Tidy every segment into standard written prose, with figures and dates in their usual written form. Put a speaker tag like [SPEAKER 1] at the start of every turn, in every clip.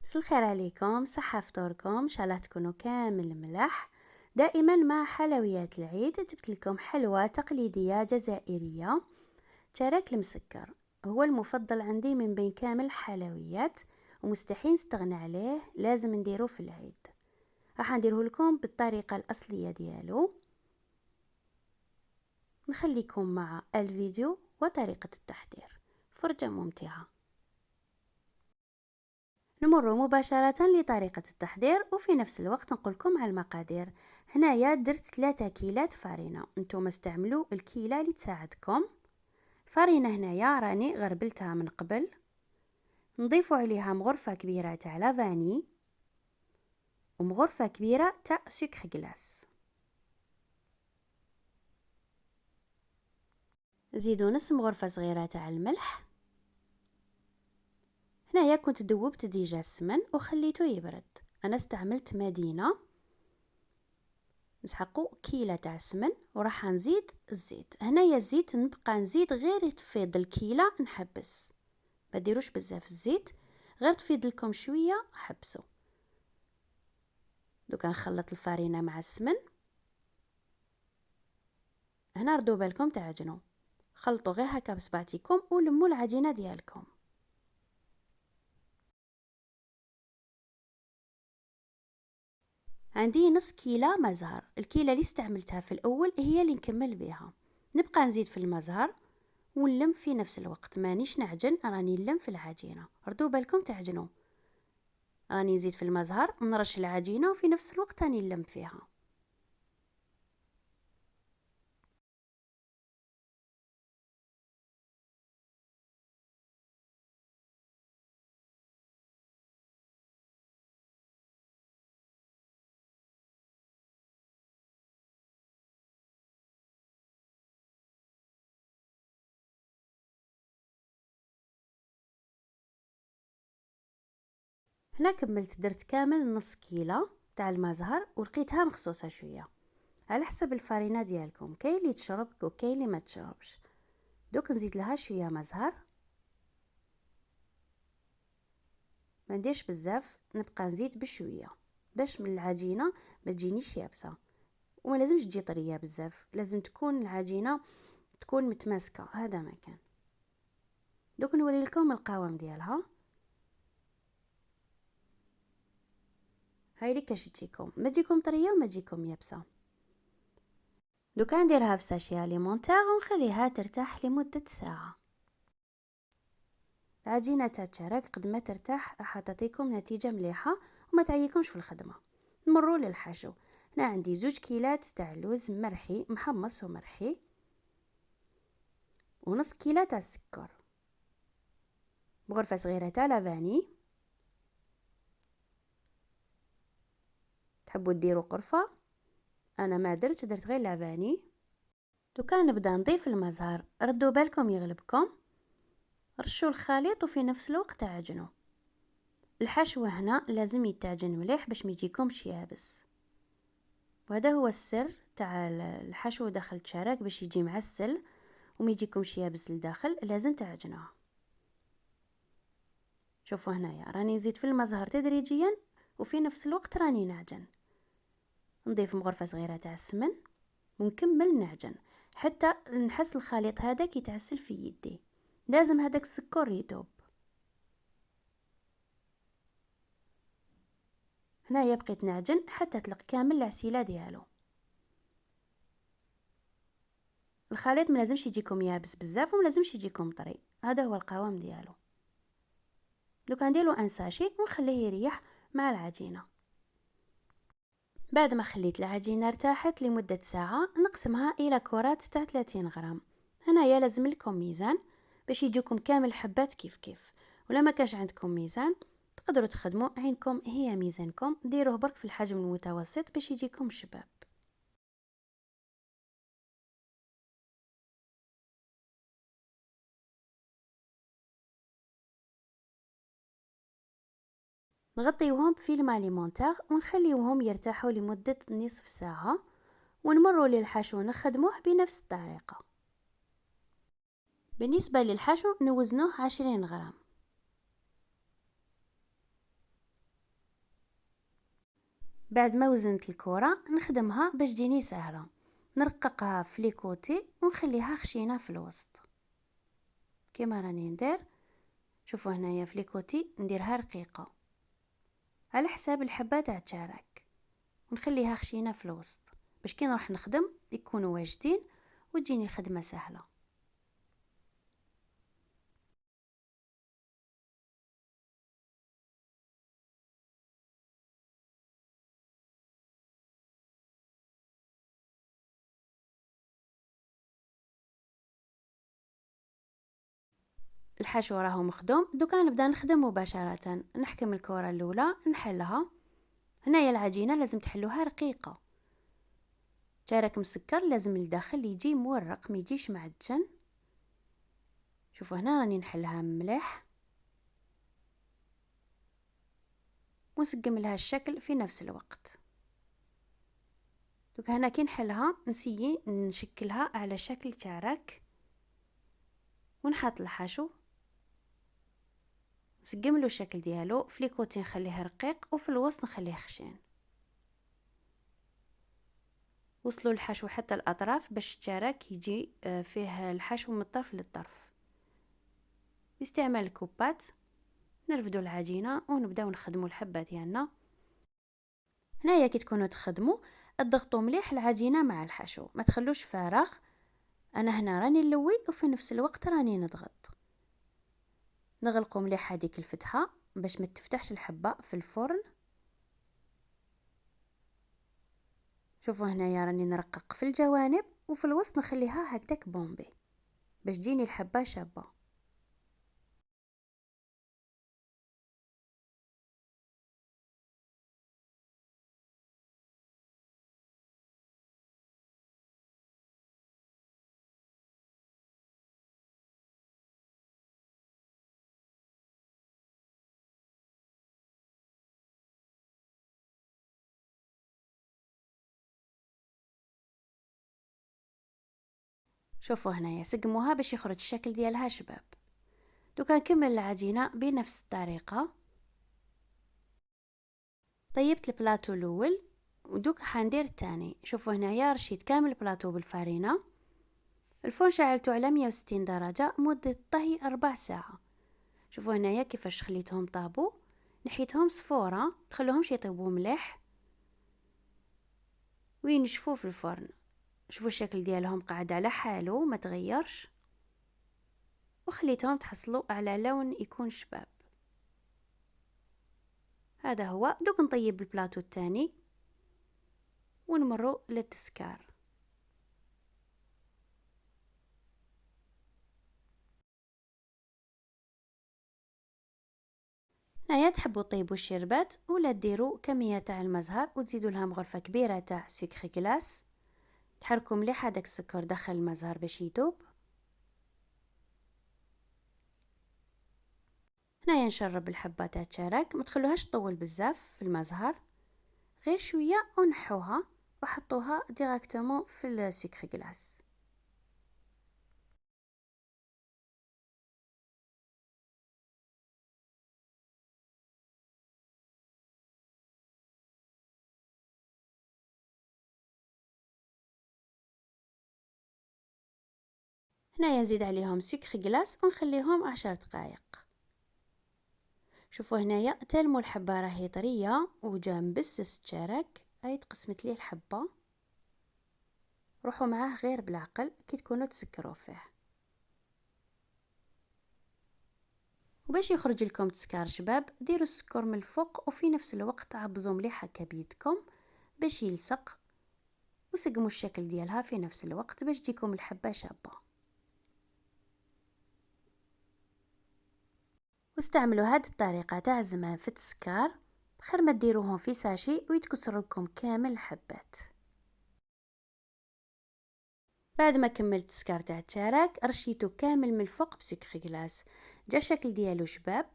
[SPEAKER 1] مساء الخير عليكم، صحة فطوركم ان شاء الله تكونوا كامل ملح. دائما مع حلويات العيد جبت لكم حلوى تقليدية جزائرية، تشارك المسكر هو المفضل عندي من بين كامل الحلويات ومستحيل نستغنى عليه، لازم نديروه في العيد. راح نديره لكم بالطريقة الأصلية ديالو. نخليكم مع الفيديو وطريقة التحضير، فرجة ممتعة. نمر مباشرة لطريقة التحضير وفي نفس الوقت نقولكم على المقادير. هنايا درت 3 كيلات فارينة، انتم استعملوا الكيلة اللي تساعدكم. الفارينة هنايا راني غربلتها من قبل، نضيف عليها مغرفة كبيرة تاع لافاني ومغرفة كبيرة تاع سكر غلاس. نزيدو نص مغرفة صغيرة تاع الملح. هنايا كنت دوبت ديجا السمن وخليته يبرد، انا استعملت مدينة. نسحقو كيلة تاع السمن وراح نزيد الزيت. هنايا الزيت نبقى نزيد غير تفيض الكيلة نحبس، ما ديروش بزاف الزيت، غير تفيض لكم شوية حبسوا. دوكا نخلط الفارينة مع السمن. هنا ردوا بالكم تعجنوا، خلطوا غير هكا بصبعتكم ولموا العجينة ديالكم. عندي نص كيلة مزهر، الكيلة اللي استعملتها في الأول هي اللي نكمل بها. نبقى نزيد في المزهر ونلم في نفس الوقت، مانيش نعجن، راني نلم في العجينة. ردوا بالكم تعجنوا، راني نزيد في المزهر نرش العجينة وفي نفس الوقت راني نلم فيها. هنا كملت، درت كامل نص كيلة تاع المزهر ولقيتها مخصوصة شوية على حسب الفارينة ديالكم، كاين اللي تشرب وكاين اللي ما تشربش. دوك نزيد لها شوية مزهر، ما نديرش بزاف، نبقى نزيد بشوية باش من العجينة ما تجينيش يابسة، وما لازمش تجي طرية بزاف، لازم تكون العجينة تكون متماسكة، هذا ما كان. دوك نوري لكم القوام ديالها، هاي اللي كاش تجيكم، ما تجيكم طريه وما تجيكم يابسه. دوكا نديرها في ساشي اليمونتير ونخليها ترتاح لمده ساعه. العجينه تاع الشراك قد ما ترتاح راح تعطيكم نتيجه مليحه وما تعيكمش في الخدمه. نمروا للحشو. هنا عندي 2 كيلات تاع اللوز مرحي محمص ومرحي، ونص كيلة تاع السكر، بغرفه صغيره تاع لافاني. تحبوا ديروا قرفه، انا ما درت غير لافاني. دوكا نبدا نضيف المزهر، ردوا بالكم يغلبكم، رشوا الخليط وفي نفس الوقت عجنوا. الحشو هنا لازم يتعجن مليح باش ما يجيكمش يابس، وهذا هو السر تاع الحشو داخل الشراك باش يجي معسل وما يجيكمش يابس لداخل، لازم تعجنوه. شوفوا هنايا راني نزيد في المزهر تدريجيا وفي نفس الوقت راني نعجن. نضيف مغرفه صغيره تاع السمن ونكمل نعجن حتى نحس الخليط هذاك يتعسل في يدي، لازم هذاك السكر يذوب. هنايا بقيت نعجن حتى تلق كامل العسيله ديالو. الخليط ما لازمش يجيكم يابس بزاف وما لازمش يجيكم طري، هذا هو القوام ديالو. دوكا نديرو ان ساشي ونخليه يريح مع العجينه. بعد ما خليت العجينه ارتاحت لمده ساعه نقسمها الى كرات تاع 30 غرام. هنايا لازم لكم ميزان باش يجيكم كامل حبات كيف كيف، ولا ما كانش عندكم ميزان تقدروا تخدموا عينكم هي ميزانكم، ديروه برك في الحجم المتوسط باش يجيكم شباب. نغطيوهم بفيلم اليمونتاغ ونخليوهم يرتاحوا لمدة نصف ساعة، ونمروا للحشو نخدموه بنفس الطريقة. بالنسبة للحشو نوزنوه 20 غرام. بعد ما وزنت الكرة نخدمها باش تجيني سهلة، نرققها في لي كوتي ونخليها خشينة في الوسط كما راني ندير. شوفوا هنايا في لي كوتي نديرها رقيقة على حساب الحبة تاع الشارك، ونخليها خشينة في الوسط باش كي نروح نخدم يكونوا واجدين وتجيني الخدمة سهلة. الحشو راهو مخدوم، دوكا نبدا نخدم مباشرة. نحكم الكرة الاولى نحلها. هنايا العجينة لازم تحلوها رقيقة، شارك مسكر لازم الداخل يجي مورق ما يجيش معجن. شوفوا هنا راني نحلها مليح ونسقم لها الشكل في نفس الوقت. دوكا هنا كي نحلها نسيي نشكلها على شكل شارك ونحط الحشو نسقم له الشكل ديالو. في ليكوتي نخليه رقيق وفي الوسط نخليه خشن. وصلوا الحشو حتى الاطراف باش الشارك يجي فيه الحشو من الطرف للطرف. باستعمال الكوبات نرفدوا العجينه ونبداو نخدموا الحبه ديالنا. هنايا كي تكونوا تخدموا اضغطوا مليح العجينه مع الحشو، ما تخلوش فراغ. انا هنا راني نلوي وفي نفس الوقت راني نضغط. نغلقوا مليح هذيك الفتحه باش ما تفتحش الحبه في الفرن. شوفوا هنايا راني نرقق في الجوانب وفي الوسط نخليها هكذاك بومبي باش تجيني الحبه شابه. شوفوا هنايا سقموها باش يخرج الشكل ديالها شباب. دوكا نكمل العجينه بنفس الطريقه. طيبت البلاطو الاول ودوك حندير الثاني. شوفوا هنايا رشيت كامل البلاطو بالفارينه. الفرن شعلته على 160 درجه مده الطهي 4 ساعه. شوفوا هنايا كيفاش خليتهم طابو، نحيتهم صفوره تخلوهمش يطيبوا مليح وينشفوا في الفرن. شوفوا الشكل ديالهم قاعد على حاله ما تغيرش، وخليتهم تحصلوا على لون يكون شباب. هذا هو. دوك نطيب البلاطو الثاني ونمروا للتسكار. هنايا تحبوا طيبوا الشربات ولا ديروا كميه تاع المزهر وتزيدوا لها مغرفه كبيره تاع سكر كلاس. تحركوا مليح هذاك السكر داخل المزهر باش يذوب. هنايا نشرب الحبه تاع الشارك، ما تخلوهاش تطول بزاف في المزهر، غير شويه ونحوها وحطوها ديريكتومون في السكر كلاس. هنايا نزيد عليهم سكر كلاس ونخليهم 10 دقائق. شوفوا هنايا تلموا الحبه راهي طريه وجا مبسس الشارك، هاي تقسمت ليه الحبه. روحوا معاه غير بالعقل كي تكونوا تسكروا فيه. وباش يخرج لكم تسكار شباب ديروا السكر من الفوق وفي نفس الوقت عبزوا مليح هكا بيدكم باش يلصق، وسقموا الشكل ديالها في نفس الوقت باش تجيكم الحبه شابه. واستعملوا هذه الطريقه تاع زمان في التسكار، بخير ما ديروهم في ساشي ويتكسر لكم كامل الحبات. بعد ما كملت التسكار تاع الشارك رشيته كامل من الفوق بسكر كلاس، جا الشكل ديالو شباب،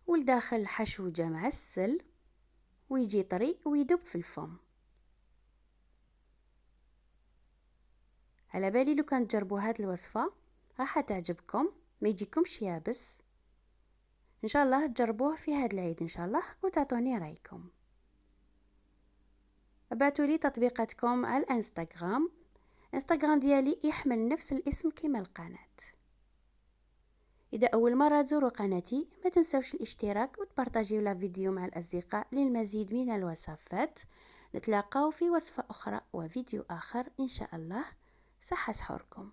[SPEAKER 1] والداخل الحشو جا معسل ويجي طري ويدوب في الفم. على بالي لو كان تجربوا هذه الوصفه راح تعجبكم، ما يجيكمش يابس. ان شاء الله تجربوه في هذا العيد ان شاء الله وتعطوني رايكم. ابعتوا لي تطبيقاتكم على الانستغرام ديالي يحمل نفس الاسم كما القناة. إذا أول مرة تزوروا قناتي ما تنسوش الاشتراك وتبارطاجيو لا فيديو مع الأصدقاء للمزيد من الوصفات. نتلاقاو في وصفة أخرى وفيديو آخر إن شاء الله. صحة سحوركم.